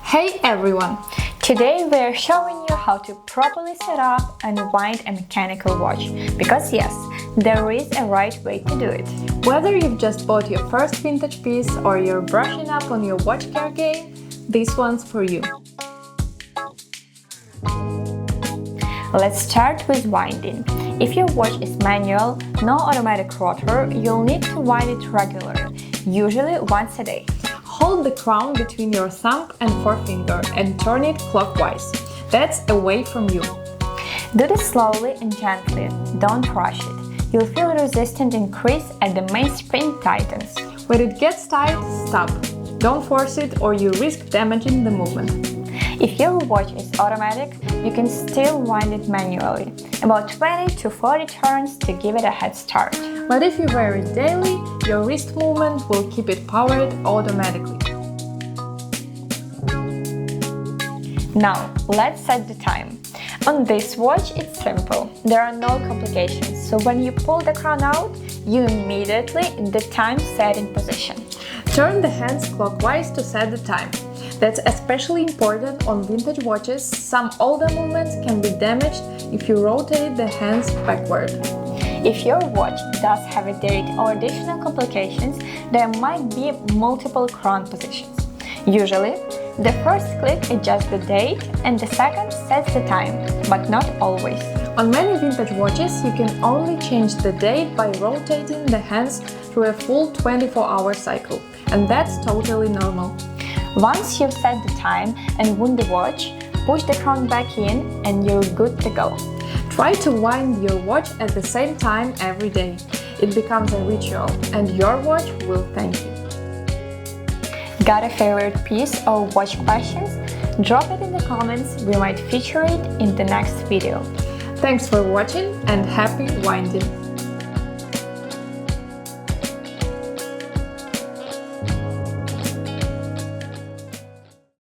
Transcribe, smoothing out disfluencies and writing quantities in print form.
Hey everyone! Today we are showing you how to properly set up and wind a mechanical watch, because yes, there is a right way to do it. Whether you've just bought your first vintage piece or you're brushing up on your watch care game, this one's for you. Let's start with winding. If your watch is manual, no automatic rotor, you'll need to wind it regularly, usually once a day. Hold the crown between your thumb and forefinger and turn it clockwise. That's away from you. Do this slowly and gently, don't rush it. You'll feel resistance increase as the mainspring tightens. When it gets tight, stop. Don't force it or you risk damaging the movement. If your watch is automatic, you can still wind it manually, about 20 to 40 turns to give it a head start. But if you wear it daily, your wrist movement will keep it powered automatically. Now, let's set the time. On this watch, it's simple. There are no complications, so when you pull the crown out, you immediately in the time setting position. Turn the hands clockwise to set the time. That's especially important on vintage watches. Some older movements can be damaged if you rotate the hands backward. If your watch does have a date or additional complications, there might be multiple crown positions. Usually, the first click adjusts the date and the second sets the time, but not always. On many vintage watches, you can only change the date by rotating the hands through a full 24-hour cycle, and that's totally normal. Once you've set the time and wound the watch, push the crown back in and you're good to go. Try to wind your watch at the same time every day. It becomes a ritual, and your watch will thank you. Got a favorite piece or watch questions? Drop it in the comments, we might feature it in the next video. Thanks for watching and happy winding!